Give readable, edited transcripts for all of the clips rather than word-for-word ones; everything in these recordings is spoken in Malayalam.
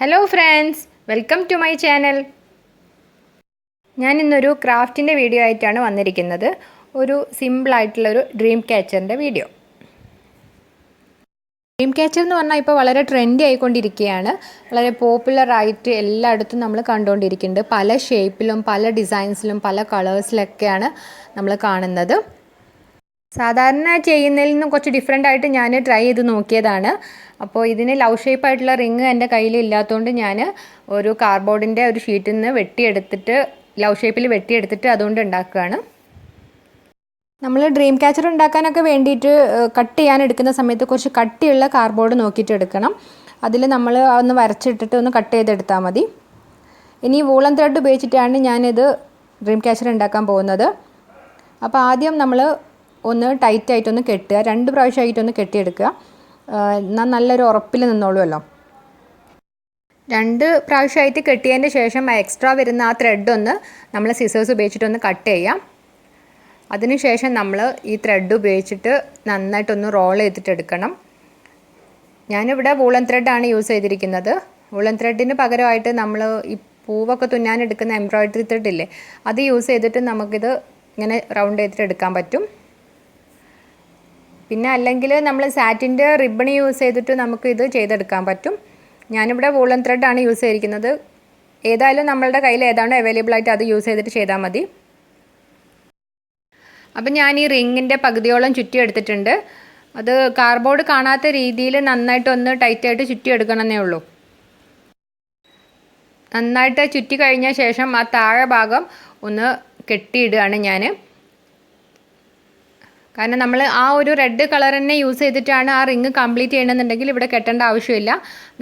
Hello friends, welcome to my channel. ഞാൻ ഇന്നൊരു ക്രാഫ്റ്റിൻ്റെ വീഡിയോ ആയിട്ടാണ് വന്നിരിക്കുന്നത്. ഒരു സിമ്പിളായിട്ടുള്ളൊരു ഡ്രീം ക്യാച്ചറിൻ്റെ വീഡിയോ. ഡ്രീം ക്യാച്ചർ എന്ന് പറഞ്ഞാൽ ഇപ്പോൾ വളരെ ട്രെൻഡി ആയിക്കൊണ്ടിരിക്കുകയാണ്. വളരെ പോപ്പുലറായിട്ട് എല്ലായിടത്തും നമ്മൾ കണ്ടുകൊണ്ടിരിക്കുന്നുണ്ട്. പല ഷേപ്പിലും പല ഡിസൈൻസിലും പല കളേഴ്സിലൊക്കെയാണ് നമ്മൾ കാണുന്നത്. സാധാരണ ചെയ്യുന്നതിൽ നിന്നും കുറച്ച് ഡിഫറെൻ്റ് ആയിട്ട് ഞാൻ ട്രൈ ചെയ്ത് നോക്കിയതാണ്. അപ്പോൾ ഇതിന് ലവ് ഷേപ്പായിട്ടുള്ള റിങ് എൻ്റെ കയ്യിൽ ഇല്ലാത്തതുകൊണ്ട് ഞാൻ ഒരു കാർഡ്ബോർഡിൻ്റെ ഒരു ഷീറ്റിൽ നിന്ന് വെട്ടിയെടുത്തിട്ട് ലവ് ഷേപ്പിൽ വെട്ടിയെടുത്തിട്ട് അതുകൊണ്ട് ഉണ്ടാക്കുകയാണ്. നമ്മൾ ഡ്രീം ക്യാച്ചർ ഉണ്ടാക്കാനൊക്കെ വേണ്ടിയിട്ട് കട്ട് ചെയ്യാൻ എടുക്കുന്ന സമയത്ത് കുറച്ച് കട്ടിയുള്ള കാർഡ്ബോർഡ് നോക്കിയിട്ട് എടുക്കണം. അതിൽ നമ്മൾ ഒന്ന് വരച്ചിട്ടിട്ട് ഒന്ന് കട്ട് ചെയ്തെടുത്താൽ മതി. ഇനി വൂളൻ ത്രെഡ് ഉപയോഗിച്ചിട്ടാണ് ഞാനിത് ഡ്രീം ക്യാച്ചർ ഉണ്ടാക്കാൻ പോകുന്നത്. അപ്പോൾ ആദ്യം നമ്മൾ ഒന്ന് ടൈറ്റായിട്ടൊന്ന് കെട്ടുക, 2 പ്രാവശ്യമായിട്ടൊന്ന് കെട്ടിയെടുക്കുക. എന്നാൽ നല്ലൊരു ഉറപ്പിൽ നിന്നോളുമല്ലോ. 2 പ്രാവശ്യമായിട്ട് കെട്ടിയതിൻ്റെ ശേഷം എക്സ്ട്രാ വരുന്ന ആ ത്രെഡൊന്ന് നമ്മൾ സിസേഴ്സ് ഉപയോഗിച്ചിട്ടൊന്ന് കട്ട് ചെയ്യാം. അതിനുശേഷം നമ്മൾ ഈ ത്രെഡ് ഉപയോഗിച്ചിട്ട് നന്നായിട്ടൊന്ന് റോൾ ചെയ്തിട്ടെടുക്കണം. ഞാനിവിടെ വൂളൻ ത്രെഡാണ് യൂസ് ചെയ്തിരിക്കുന്നത്. വൂളൻ ത്രെഡിന് പകരമായിട്ട് നമ്മൾ ഈ പൂവൊക്കെ തുന്നാനെടുക്കുന്ന എംബ്രോയ്ഡറി ത്രെഡില്ലേ, അത് യൂസ് ചെയ്തിട്ട് നമുക്കിത് ഇങ്ങനെ റൗണ്ട് ചെയ്തിട്ട് എടുക്കാൻ പറ്റും. പിന്നെ അല്ലെങ്കിൽ നമ്മൾ സാറ്റിൻ്റെ റിബൺ യൂസ് ചെയ്തിട്ട് നമുക്കിത് ചെയ്തെടുക്കാൻ പറ്റും. ഞാനിവിടെ വൂളൻ ത്രെഡാണ് യൂസ് ചെയ്തിരിക്കുന്നത്. ഏതായാലും നമ്മളുടെ കയ്യിൽ ഏതാണോ അവൈലബിൾ ആയിട്ട് അത് യൂസ് ചെയ്തിട്ട് ചെയ്താൽ മതി. അപ്പം ഞാൻ ഈ റിങ്ങിൻ്റെ പകുതിയോളം ചുറ്റി എടുത്തിട്ടുണ്ട്. അത് കാർഡ്ബോർഡ് കാണാത്ത രീതിയിൽ നന്നായിട്ടൊന്ന് ടൈറ്റായിട്ട് ചുറ്റി എടുക്കണമെന്നേ ഉള്ളൂ. നന്നായിട്ട് ചുറ്റി കഴിഞ്ഞ ശേഷം ആ താഴെ ഭാഗം ഒന്ന് കെട്ടിയിടുകയാണ് ഞാൻ. കാരണം നമ്മൾ ആ ഒരു റെഡ് കളർ തന്നെ യൂസ് ചെയ്തിട്ടാണ് ആ റിങ് കംപ്ലീറ്റ് ചെയ്യണമെന്നുണ്ടെങ്കിൽ ഇവിടെ കെട്ടേണ്ട ആവശ്യമില്ല.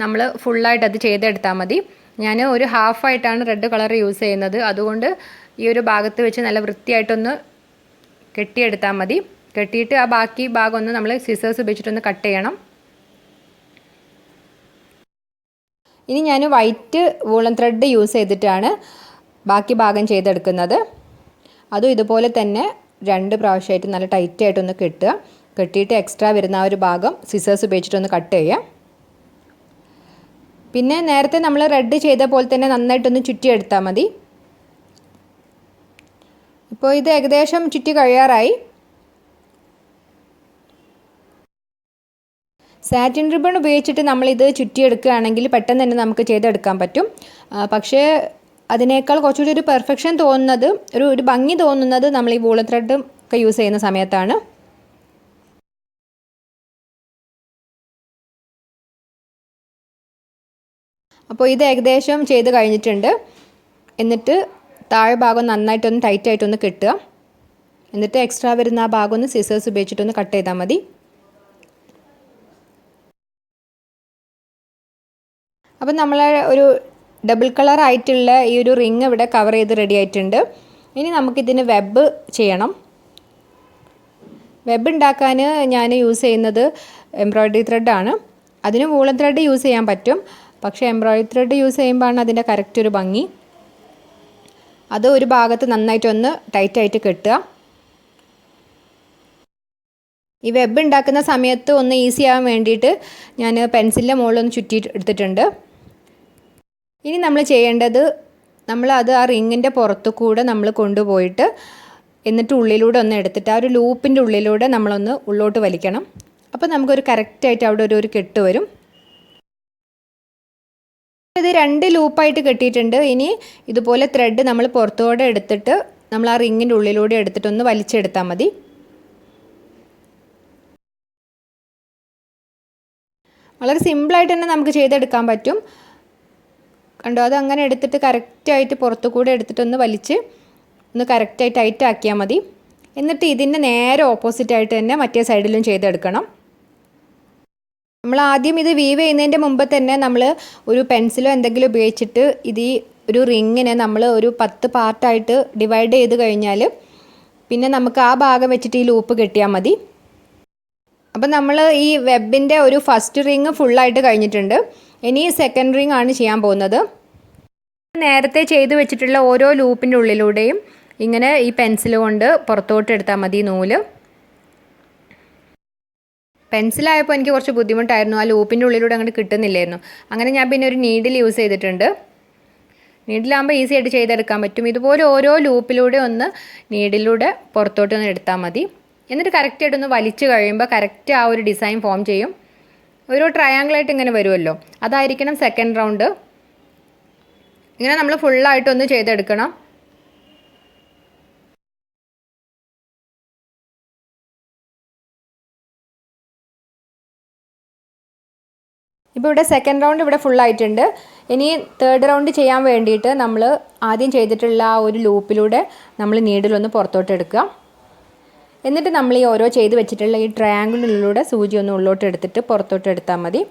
നമ്മൾ ഫുള്ളായിട്ട് അത് ചെയ്തെടുത്താൽ മതി. ഞാൻ ഒരു ഹാഫായിട്ടാണ് റെഡ് കളർ യൂസ് ചെയ്യുന്നത്. അതുകൊണ്ട് ഈ ഒരു ഭാഗത്ത് വെച്ച് നല്ല വൃത്തിയായിട്ടൊന്ന് കെട്ടിയെടുത്താൽ മതി. കെട്ടിയിട്ട് ആ ബാക്കി ഭാഗം ഒന്ന് നമ്മൾ സിസേഴ്സ് ഉപയോഗിച്ചിട്ടൊന്ന് കട്ട് ചെയ്യണം. ഇനി ഞാൻ വൈറ്റ് വൂളൻ ത്രെഡ് യൂസ് ചെയ്തിട്ടാണ് ബാക്കി ഭാഗം ചെയ്തെടുക്കുന്നത്. അതും ഇതുപോലെ തന്നെ 2 പ്രാവശ്യമായിട്ട് നല്ല ടൈറ്റായിട്ടൊന്ന് കെട്ടുക. കെട്ടിയിട്ട് എക്സ്ട്രാ വരുന്ന ആ ഒരു ഭാഗം സിസേഴ്സ് ഉപയോഗിച്ചിട്ടൊന്ന് കട്ട് ചെയ്യുക. പിന്നെ നേരത്തെ നമ്മൾ റെഡ് ചെയ്ത പോലെ തന്നെ നന്നായിട്ടൊന്ന് ചുറ്റിയെടുത്താൽ മതി. ഇപ്പോൾ ഇത് ഏകദേശം ചുറ്റി കഴിയാറായി. സാറ്റിൻ റിബൺ ഉപയോഗിച്ചിട്ട് നമ്മളിത് ചുറ്റിയെടുക്കുകയാണെങ്കിൽ പെട്ടെന്ന് തന്നെ നമുക്ക് ചെയ്തെടുക്കാൻ പറ്റും. പക്ഷേ അതിനേക്കാൾ കുറച്ചുകൂടി ഒരു പെർഫെക്ഷൻ തോന്നുന്നത്, ഒരു ഭംഗി തോന്നുന്നത് നമ്മൾ ഈ വൂളൻ ത്രെഡ് ഒക്കെ യൂസ് ചെയ്യുന്ന സമയത്താണ്. അപ്പോൾ ഇത് ഏകദേശം ചെയ്ത് കഴിഞ്ഞിട്ടുണ്ട്. എന്നിട്ട് താഴെ ഭാഗം നന്നായിട്ടൊന്ന് ടൈറ്റായിട്ടൊന്ന് കെട്ടുക. എന്നിട്ട് എക്സ്ട്രാ വരുന്ന ആ ഭാഗം ഒന്ന് സിസേഴ്സ് ഉപയോഗിച്ചിട്ടൊന്ന് കട്ട് ചെയ്താൽ മതി. അപ്പം നമ്മൾ ഒരു ഡബിൾ കളർ ആയിട്ടുള്ള ഈ ഒരു റിങ് ഇവിടെ കവർ ചെയ്ത് റെഡി ആയിട്ടുണ്ട്. ഇനി നമുക്കിതിന് വെബ് ചെയ്യണം. വെബ് ഉണ്ടാക്കാൻ ഞാൻ യൂസ് ചെയ്യുന്നത് എംബ്രോയ്ഡറി ത്രെഡാണ്. അതിന് വൂളൻ ത്രെഡ് യൂസ് ചെയ്യാൻ പറ്റും. പക്ഷേ എംബ്രോയ്ഡറി ത്രെഡ് യൂസ് ചെയ്യുമ്പോഴാണ് അതിൻ്റെ കറക്റ്റ് ഒരു ഭംഗി. അത് ഒരു ഭാഗത്ത് നന്നായിട്ടൊന്ന് ടൈറ്റായിട്ട് കെട്ടുക. ഈ വെബ് ഉണ്ടാക്കുന്ന സമയത്ത് ഒന്ന് ഈസി ആവാൻ വേണ്ടിയിട്ട് ഞാൻ പെൻസിലിൻ്റെ മുകളിലൊന്ന് ചുറ്റി എടുത്തിട്ടുണ്ട്. ഇനി നമ്മൾ ചെയ്യേണ്ടത്, നമ്മളത് ആ റിങ്ങിൻ്റെ പുറത്തു കൂടെ നമ്മൾ കൊണ്ടുപോയിട്ട് എന്നിട്ട് ഉള്ളിലൂടെ ഒന്ന് എടുത്തിട്ട് ആ ഒരു ലൂപ്പിൻ്റെ ഉള്ളിലൂടെ നമ്മളൊന്ന് ഉള്ളോട്ട് വലിക്കണം. അപ്പോൾ നമുക്കൊരു കറക്റ്റായിട്ട് അവിടെ ഒരു കെട്ട് വരും. ഇത് 2 ലൂപ്പായിട്ട് കെട്ടിയിട്ടുണ്ട്. ഇനി ഇതുപോലെ ത്രെഡ് നമ്മൾ പുറത്തോടെ എടുത്തിട്ട് നമ്മൾ ആ റിങ്ങിൻ്റെ ഉള്ളിലൂടെ എടുത്തിട്ടൊന്ന് വലിച്ചെടുത്താൽ മതി. വളരെ സിമ്പിളായിട്ട് തന്നെ നമുക്ക് ചെയ്തെടുക്കാൻ പറ്റും. കണ്ടോ, അത് അങ്ങനെ എടുത്തിട്ട് കറക്റ്റായിട്ട് പുറത്തു കൂടെ എടുത്തിട്ടൊന്ന് വലിച്ച് ഒന്ന് കറക്റ്റായി ടൈറ്റ് ആക്കിയാൽ മതി. എന്നിട്ട് ഇതിൻ്റെ നേരെ ഓപ്പോസിറ്റായിട്ട് തന്നെ മറ്റേ സൈഡിലും ചെയ്തെടുക്കണം. നമ്മൾ ആദ്യം ഇത് വീവ് ചെയ്യുന്നതിൻ്റെ മുമ്പ് തന്നെ നമ്മൾ ഒരു പെൻസിലോ എന്തെങ്കിലും ഉപയോഗിച്ചിട്ട് ഇത് ഈ ഒരു റിങ്ങിനെ നമ്മൾ ഒരു 10 പാർട്ടായിട്ട് ഡിവൈഡ് ചെയ്ത് കഴിഞ്ഞാൽ പിന്നെ നമുക്ക് ആ ഭാഗം വെച്ചിട്ട് ഈ ലൂപ്പ് കെട്ടിയാൽ മതി. അപ്പം നമ്മൾ ഈ വെബിൻ്റെ ഒരു ഫസ്റ്റ് റിങ് ഫുള്ളായിട്ട് കഴിഞ്ഞിട്ടുണ്ട്. ഇനി സെക്കൻഡ് റിങ് ആണ് ചെയ്യാൻ പോകുന്നത്. നേരത്തെ ചെയ്ത് വെച്ചിട്ടുള്ള ഓരോ ലൂപ്പിൻ്റെ ഉള്ളിലൂടെയും ഇങ്ങനെ ഈ പെൻസിൽ കൊണ്ട് പുറത്തോട്ട് എടുത്താൽ മതി നൂല്. പെൻസിലായപ്പോൾ എനിക്ക് കുറച്ച് ബുദ്ധിമുട്ടായിരുന്നു, ആ ലൂപ്പിൻ്റെ ഉള്ളിലൂടെ അങ്ങോട്ട് കിട്ടുന്നില്ലായിരുന്നു. അങ്ങനെ ഞാൻ പിന്നെ ഒരു നീഡിൽ യൂസ് ചെയ്തിട്ടുണ്ട്. നീഡിലാകുമ്പോൾ ഈസി ആയിട്ട് ചെയ്തെടുക്കാൻ പറ്റും. ഇതുപോലെ ഓരോ ലൂപ്പിലൂടെ ഒന്ന് നീഡിലൂടെ പുറത്തോട്ട് ഒന്ന് എടുത്താൽ മതി. എന്നിട്ട് കറക്റ്റായിട്ടൊന്ന് വലിച്ചു കഴിയുമ്പോൾ കറക്റ്റ് ആ ഒരു ഡിസൈൻ ഫോം ചെയ്യും. ഒരു ട്രയാങ്കിളായിട്ട് ഇങ്ങനെ വരുമല്ലോ, അതായിരിക്കണം സെക്കൻഡ് റൗണ്ട്. ഇങ്ങനെ നമ്മൾ ഫുള്ളായിട്ടൊന്ന് ചെയ്തെടുക്കണം. ഇപ്പോൾ ഇവിടെ സെക്കൻഡ് റൗണ്ട് ഇവിടെ ഫുള്ളായിട്ടുണ്ട്. ഇനി തേർഡ് റൗണ്ട് ചെയ്യാൻ വേണ്ടിയിട്ട് നമ്മൾ ആദ്യം ചെയ്തിട്ടുള്ള ആ ഒരു ലൂപ്പിലൂടെ നമ്മൾ നീഡിലൊന്ന് പുറത്തോട്ട് എടുക്കുക. എന്നിട്ട് നമ്മൾ ഈ ഓരോ ചെയ്ത് വെച്ചിട്ടുള്ള ഈ ട്രയാങ്കിളിലൂടെ സൂചി ഒന്ന് ഉള്ളോട്ട് എടുത്തിട്ട് പുറത്തോട്ട് എടുത്താൽ മതി.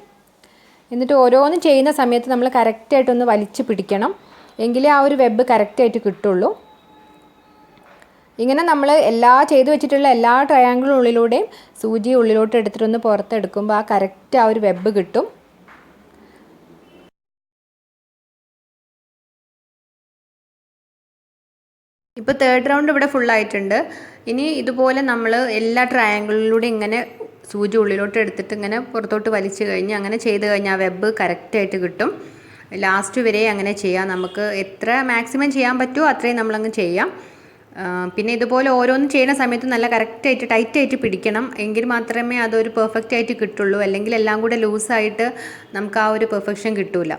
എന്നിട്ട് ഓരോന്ന് ചെയ്യുന്ന സമയത്ത് നമ്മൾ കറക്റ്റായിട്ടൊന്ന് വലിച്ച് പിടിക്കണം, എങ്കിലേ ആ ഒരു വെബ് കറക്റ്റായിട്ട് കിട്ടുള്ളൂ. ഇങ്ങനെ നമ്മൾ ചെയ്ത് വെച്ചിട്ടുള്ള എല്ലാ ട്രയാങ്കിളിനുള്ളിലൂടെയും സൂചി ഉള്ളിലോട്ട് എടുത്തിട്ടൊന്ന് പുറത്തെടുക്കുമ്പോൾ ആ കറക്റ്റ് ആ ഒരു വെബ് കിട്ടും. ഇപ്പോൾ തേർഡ് റൗണ്ട് ഇവിടെ ഫുള്ളായിട്ടുണ്ട്. ഇനി ഇതുപോലെ നമ്മൾ എല്ലാ ട്രയാങ്കിളിലൂടെ ഇങ്ങനെ സൂചി ഉള്ളിലോട്ട് എടുത്തിട്ട് ഇങ്ങനെ പുറത്തോട്ട് വലിച്ചു കഴിഞ്ഞ് അങ്ങനെ ചെയ്ത് കഴിഞ്ഞാൽ ആ വെബ് കറക്റ്റായിട്ട് കിട്ടും. ലാസ്റ്റ് വരെ അങ്ങനെ ചെയ്യാം. നമുക്ക് എത്ര മാക്സിമം ചെയ്യാൻ പറ്റുമോ അത്രയും നമ്മളങ്ങ് ചെയ്യാം. പിന്നെ ഇതുപോലെ ഓരോന്നും ചെയ്യുന്ന സമയത്ത് നല്ല കറക്റ്റായിട്ട് ടൈറ്റായിട്ട് പിടിക്കണം, എങ്കിൽ മാത്രമേ അതൊരു പെർഫെക്റ്റ് ആയിട്ട് കിട്ടുള്ളൂ. അല്ലെങ്കിൽ എല്ലാം കൂടെ ലൂസായിട്ട് നമുക്ക് ആ ഒരു പെർഫെക്ഷൻ കിട്ടില്ല.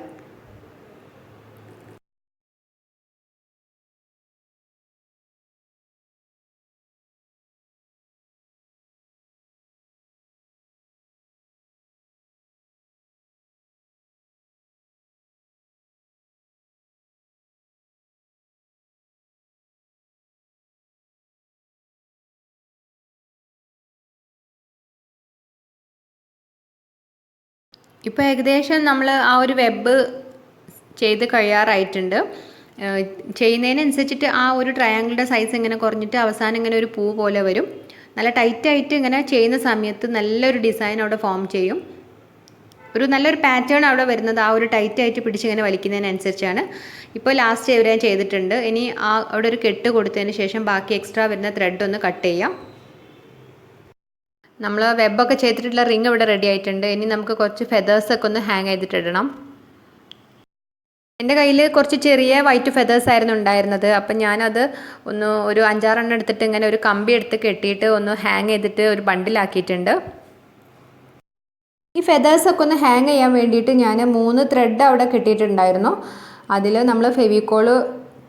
ഇപ്പോൾ ഏകദേശം നമ്മൾ ആ ഒരു വെബ് ചെയ്ത് കഴിയാറായിട്ടുണ്ട്. ചെയ്യുന്നതിനനുസരിച്ചിട്ട് ആ ഒരു ട്രയാങ്കിളിൻ്റെ സൈസ് ഇങ്ങനെ കുറഞ്ഞിട്ട് അവസാനം ഇങ്ങനെ ഒരു പൂ പോലെ വരും. നല്ല ടൈറ്റായിട്ട് ഇങ്ങനെ ചെയ്യുന്ന സമയത്ത് നല്ലൊരു ഡിസൈൻ അവിടെ ഫോം ചെയ്യും. നല്ലൊരു പാറ്റേൺ അവിടെ വരുന്നത് ആ ഒരു ടൈറ്റായിട്ട് പിടിച്ചിങ്ങനെ വലിക്കുന്നതിനനുസരിച്ചാണ്. ഇപ്പോൾ ലാസ്റ്റ് ഇവരെ ചെയ്തിട്ടുണ്ട്. ഇനി അവിടെ ഒരു കെട്ട് കൊടുത്തതിന് ശേഷം ബാക്കി എക്സ്ട്രാ വരുന്ന ത്രെഡ് ഒന്ന് കട്ട് ചെയ്യാം. നമ്മൾ വെബൊക്കെ ചെയ്തിട്ടുള്ള റിങ് ഇവിടെ റെഡി ആയിട്ടുണ്ട്. ഇനി നമുക്ക് കുറച്ച് ഫെതേഴ്സൊക്കെ ഒന്ന് ഹാങ് ചെയ്തിട്ടിടണം. എൻ്റെ കയ്യിൽ കുറച്ച് ചെറിയ വൈറ്റ് ഫെതേഴ്സ് ആയിരുന്നു ഉണ്ടായിരുന്നത്. അപ്പം ഞാനത് ഒരു 5-6 എടുത്തിട്ട് ഇങ്ങനെ ഒരു കമ്പി എടുത്ത് കെട്ടിയിട്ട് ഒന്ന് ഹാങ് ചെയ്തിട്ട് ഒരു ബണ്ടിലാക്കിയിട്ടുണ്ട്. ഈ ഫെതേഴ്സൊക്കെ ഒന്ന് ഹാങ് ചെയ്യാൻ വേണ്ടിയിട്ട് ഞാൻ 3 ത്രെഡ് അവിടെ കെട്ടിയിട്ടുണ്ടായിരുന്നു. അതിൽ നമ്മൾ ഫെവിക്കോള്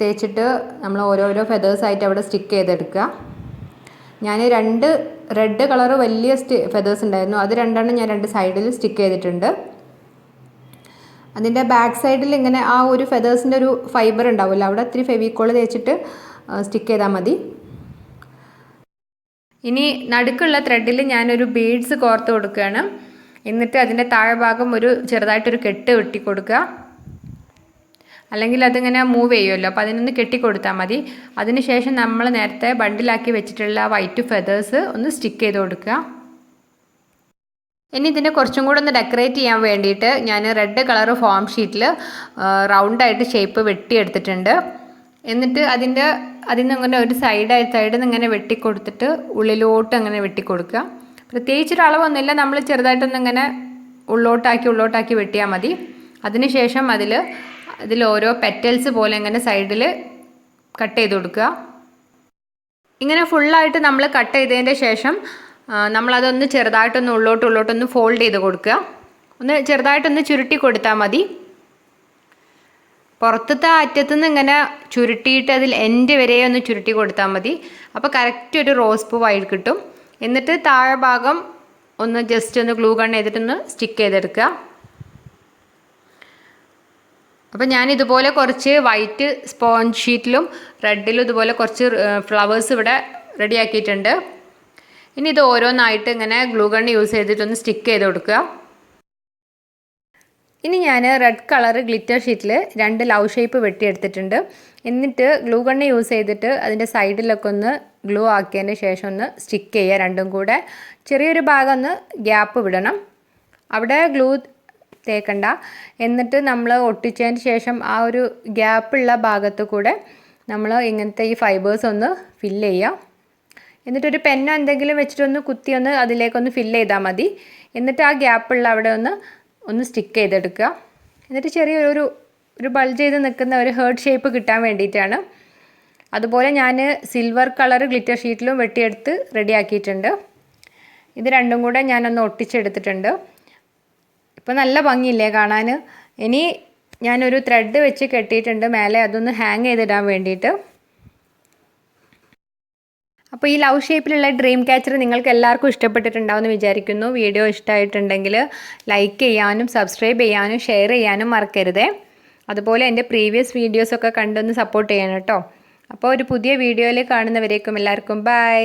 തേച്ചിട്ട് നമ്മൾ ഓരോരോ ഫെതേഴ്സായിട്ട് അവിടെ സ്റ്റിക്ക് ചെയ്തെടുക്കുക. ഞാൻ 2 റെഡ് കളർ വലിയ ഫെതേഴ്സ് ഉണ്ടായിരുന്നു, അത് 2 ഞാൻ 2 സൈഡിൽ സ്റ്റിക്ക് ചെയ്തിട്ടുണ്ട്. അതിൻ്റെ ബാക്ക് സൈഡിൽ ഇങ്ങനെ ആ ഒരു ഫെതേഴ്സിൻ്റെ ഒരു ഫൈബർ ഉണ്ടാവില്ല, അവിടെ ഇത്തിരി ഫെവിക്കോള് തേച്ചിട്ട് സ്റ്റിക്ക് ചെയ്താൽ മതി. ഇനി നടുക്കുള്ള ത്രെഡിൽ ഞാനൊരു ബീഡ്സ് കോർത്ത് കൊടുക്കുകയാണ്. എന്നിട്ട് അതിൻ്റെ താഴ്ഭാഗം ചെറുതായിട്ടൊരു കെട്ട് വെട്ടി കൊടുക്കുക. അല്ലെങ്കിൽ അതിങ്ങനെ മൂവ് ചെയ്യുമല്ലോ, അപ്പോൾ അതിനൊന്ന് കെട്ടിക്കൊടുത്താൽ മതി. അതിനുശേഷം നമ്മൾ നേരത്തെ ബണ്ടിലാക്കി വെച്ചിട്ടുള്ള വൈറ്റ് ഫെതേഴ്സ് ഒന്ന് സ്റ്റിക്ക് ചെയ്ത് കൊടുക്കുക. ഇനി ഇതിനെ കുറച്ചും കൂടെ ഒന്ന് ഡെക്കറേറ്റ് ചെയ്യാൻ വേണ്ടിയിട്ട് ഞാൻ റെഡ് കളർ ഫോം ഷീറ്റിൽ റൗണ്ടായിട്ട് ഷേപ്പ് വെട്ടിയെടുത്തിട്ടുണ്ട്. എന്നിട്ട് അതിൽ നിന്ന് ഇങ്ങനെ ഒരു സൈഡിൽ നിന്ന് ഇങ്ങനെ വെട്ടിക്കൊടുത്തിട്ട് ഉള്ളിലോട്ട് അങ്ങനെ വെട്ടിക്കൊടുക്കുക. പ്രത്യേകിച്ചൊരു അളവൊന്നുമില്ല, നമ്മൾ ചെറുതായിട്ടൊന്നിങ്ങനെ ഉള്ളോട്ടാക്കി വെട്ടിയാൽ മതി. അതിനുശേഷം അതിൽ ഓരോ പെറ്റൽസ് പോലെ ഇങ്ങനെ സൈഡിൽ കട്ട് ചെയ്ത് കൊടുക്കുക. ഇങ്ങനെ ഫുള്ളായിട്ട് നമ്മൾ കട്ട് ചെയ്തതിൻ്റെ ശേഷം നമ്മളതൊന്ന് ചെറുതായിട്ടൊന്ന് ഉള്ളോട്ടൊന്ന് ഫോൾഡ് ചെയ്ത് കൊടുക്കുക. ഒന്ന് ചെറുതായിട്ടൊന്ന് ചുരുട്ടി കൊടുത്താൽ മതി. പുറത്തത്തെ അറ്റത്തുനിന്ന് ഇങ്ങനെ ചുരുട്ടിയിട്ട് അതിൽ എൻഡ് വരെ ഒന്ന് ചുരുട്ടി കൊടുത്താൽ മതി. അപ്പോൾ കറക്റ്റ് ഒരു റോസ് പൂവായി കിട്ടും. എന്നിട്ട് താഴെ ഭാഗം ജസ്റ്റ് ഒന്ന് ഗ്ലൂ ഗൺ ചെയ്തിട്ടൊന്ന് സ്റ്റിക്ക് ചെയ്തെടുക്കുക. അപ്പോൾ ഞാനിതുപോലെ കുറച്ച് വൈറ്റ് സ്പോഞ്ച് ഷീറ്റിലും റെഡിലും ഇതുപോലെ കുറച്ച് ഫ്ലവേഴ്സ് ഇവിടെ റെഡിയാക്കിയിട്ടുണ്ട്. ഇനി ഇത് ഓരോന്നായിട്ട് ഇങ്ങനെ ഗ്ലൂ ഗൺ യൂസ് ചെയ്തിട്ടൊന്ന് സ്റ്റിക്ക് ചെയ്ത് കൊടുക്കുക. ഇനി ഞാൻ റെഡ് കളർ ഗ്ലിറ്റർ ഷീറ്റിൽ 2 ലവ് ഷേപ്പ് വെട്ടിയെടുത്തിട്ടുണ്ട്. എന്നിട്ട് ഗ്ലൂ ഗണ്ണ് യൂസ് ചെയ്തിട്ട് അതിൻ്റെ സൈഡിലൊക്കെ ഒന്ന് ഗ്ലൂ ആക്കിയതിന് ശേഷം ഒന്ന് സ്റ്റിക്ക് ചെയ്യുക. രണ്ടും കൂടെ ചെറിയൊരു ഭാഗം ഒന്ന് ഗ്യാപ്പ് വിടണം, അവിടെ ഗ്ലൂ തേക്കണ്ട. എന്നിട്ട് നമ്മൾ ഒട്ടിച്ചതിന് ശേഷം ആ ഒരു ഗ്യാപ്പുള്ള ഭാഗത്ത് കൂടെ നമ്മൾ ഇങ്ങനത്തെ ഈ ഫൈബേഴ്സ് ഒന്ന് ഫില്ല് ചെയ്യുക. എന്നിട്ടൊരു പെന്നോ എന്തെങ്കിലും വെച്ചിട്ടൊന്ന് കുത്തി അതിലേക്കൊന്ന് ഫില്ല് ചെയ്താൽ മതി. എന്നിട്ട് ആ ഗ്യാപ്പുള്ള അവിടെ ഒന്ന് സ്റ്റിക്ക് ചെയ്തെടുക്കുക. എന്നിട്ട് ചെറിയൊരു ബൾജ് ചെയ്ത് നിൽക്കുന്ന ഒരു ഹേർട്ട് ഷേപ്പ് കിട്ടാൻ വേണ്ടിയിട്ടാണ്. അതുപോലെ ഞാൻ സിൽവർ കളർ ഗ്ലിറ്റർ ഷീറ്റിലും വെട്ടിയെടുത്ത് റെഡിയാക്കിയിട്ടുണ്ട്. ഇത് രണ്ടും കൂടെ ഞാനൊന്ന് ഒട്ടിച്ചെടുത്തിട്ടുണ്ട്. ഇപ്പോൾ നല്ല ഭംഗിയില്ലേ കാണാൻ. ഇനി ഞാനൊരു ത്രെഡ് വെച്ച് കെട്ടിയിട്ടുണ്ട് മേലെ, അതൊന്ന് ഹാങ് ചെയ്തിടാൻ വേണ്ടിയിട്ട്. അപ്പോൾ ഈ ലവ് ഷേപ്പിലുള്ള ഡ്രീം ക്യാച്ചർ നിങ്ങൾക്ക് എല്ലാവർക്കും ഇഷ്ടപ്പെട്ടിട്ടുണ്ടാവുമെന്ന് വിചാരിക്കുന്നു. വീഡിയോ ഇഷ്ടമായിട്ടുണ്ടെങ്കിൽ ലൈക്ക് ചെയ്യാനും സബ്സ്ക്രൈബ് ചെയ്യാനും ഷെയർ ചെയ്യാനും മറക്കരുതേ. അതുപോലെ എൻ്റെ പ്രീവിയസ് വീഡിയോസൊക്കെ കണ്ടൊന്ന് സപ്പോർട്ട് ചെയ്യണം കേട്ടോ. അപ്പോൾ ഒരു പുതിയ വീഡിയോയിൽ കാണുന്നവരേക്കും എല്ലാവർക്കും ബൈ.